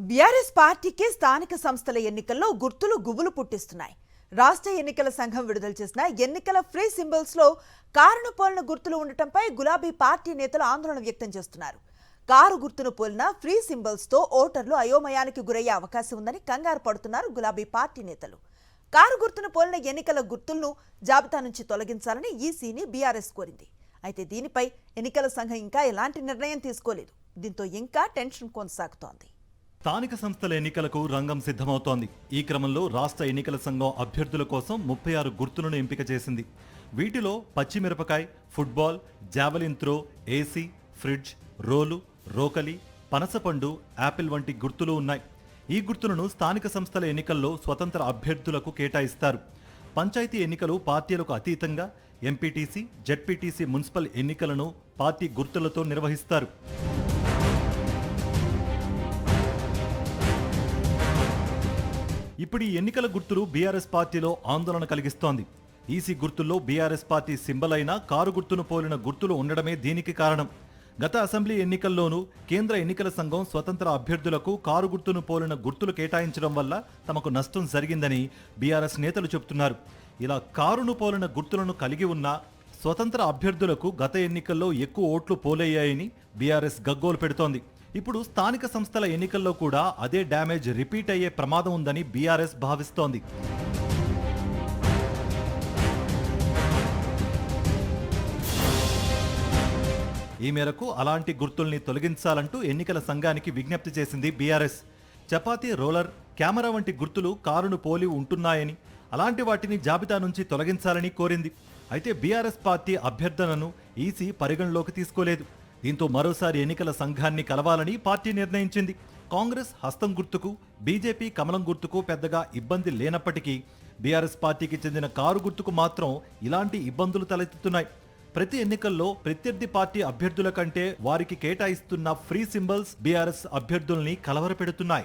BRS పార్టీకి స్థానిక సంస్థల ఎన్నికల్లో గుర్తులు గుబులు పుట్టిస్తున్నాయి. రాష్ట్ర ఎన్నికల సంఘం విడుదల చేసిన ఎన్నికల ఫ్రీ సింబల్స్ లో కారును పోలిన గుర్తులు ఉండటంపై గులాబీ పార్టీ నేతలు ఆందోళన వ్యక్తం చేస్తున్నారు. కారు గుర్తును పోలిన ఫ్రీ సింబల్స్ తో ఓటర్లు అయోమయానికి గురయ్యే అవకాశం ఉందని కంగారు పడుతున్నారు గులాబీ పార్టీ నేతలు. కారు గుర్తును పోలిన ఎన్నికల గుర్తులను జాబితా నుంచి తొలగించాలని ఈసీని బీఆర్ఎస్ కోరింది. అయితే దీనిపై ఎన్నికల సంఘం ఇంకా ఎలాంటి నిర్ణయం తీసుకోలేదు. దీంతో ఇంకా టెన్షన్ కొనసాగుతోంది. స్థానిక సంస్థల ఎన్నికలకు రంగం సిద్ధమవుతోంది. ఈ క్రమంలో రాష్ట్ర ఎన్నికల సంఘం అభ్యర్థుల కోసం 36 గుర్తులను ఎంపిక చేసింది. వీటిలో పచ్చిమిరపకాయ, football, javelin throw, AC, fridge, రోలు, రోకలి, పనసపండు, యాపిల్ వంటి గుర్తులు ఉన్నాయి. ఈ గుర్తులను స్థానిక సంస్థల ఎన్నికల్లో స్వతంత్ర అభ్యర్థులకు కేటాయిస్తారు. పంచాయతీ ఎన్నికలు పార్టీలకు అతీతంగా ఎంపీటీసీ, జెడ్పీటీసీ, మున్సిపల్ ఎన్నికలను పార్టీ గుర్తులతో నిర్వహిస్తారు. ఇప్పుడు ఈ ఎన్నికల గుర్తులు బీఆర్ఎస్ పార్టీలో ఆందోళన కలిగిస్తోంది. ఈసీ గుర్తుల్లో బీఆర్ఎస్ పార్టీ సింబల్ అయిన కారు గుర్తును పోలిన గుర్తులు ఉండడమే దీనికి కారణం. గత అసెంబ్లీ ఎన్నికల్లోనూ కేంద్ర ఎన్నికల సంఘం స్వతంత్ర అభ్యర్థులకు కారు గుర్తును పోలిన గుర్తులు కేటాయించడం వల్ల తమకు నష్టం జరిగిందని బీఆర్ఎస్ నేతలు చెబుతున్నారు. ఇలా కారును పోలిన గుర్తులను కలిగి ఉన్న స్వతంత్ర అభ్యర్థులకు గత ఎన్నికల్లో ఎక్కువ ఓట్లు పోలయ్యాయని బీఆర్ఎస్ గగ్గోలు పెడుతోంది. ఇప్పుడు స్థానిక సంస్థల ఎన్నికల్లో కూడా అదే డ్యామేజ్ రిపీట్ అయ్యే ప్రమాదం ఉందని బీఆర్ఎస్ భావిస్తోంది. ఈ మేరకు అలాంటి గుర్తుల్ని తొలగించాలంటూ ఎన్నికల సంఘానికి విజ్ఞప్తి చేసింది బీఆర్ఎస్. చపాతీ, రోలర్, కెమెరా వంటి గుర్తులు కారును పోలి ఉంటున్నాయని, అలాంటి వాటిని జాబితా నుంచి తొలగించాలని కోరింది. అయితే బీఆర్ఎస్ పార్టీ అభ్యర్థనను ఈసీ పరిగణలోకి తీసుకోలేదు. దీంతో మరోసారి ఎన్నికల సంఘాన్ని కలవాలని పార్టీ నిర్ణయించింది. కాంగ్రెస్ హస్తం గుర్తుకు, బీజేపీ కమలం గుర్తుకు పెద్దగా ఇబ్బంది లేనప్పటికీ బీఆర్ఎస్ పార్టీకి చెందిన కారు గుర్తుకు మాత్రం ఇలాంటి ఇబ్బందులు తలెత్తుతున్నాయి. ప్రతి ఎన్నికల్లో ప్రత్యర్థి పార్టీ అభ్యర్థుల కంటే వారికి కేటాయిస్తున్న ఫ్రీ సింబల్స్ బీఆర్ఎస్ అభ్యర్థుల్ని కలవరపెడుతున్నాయి.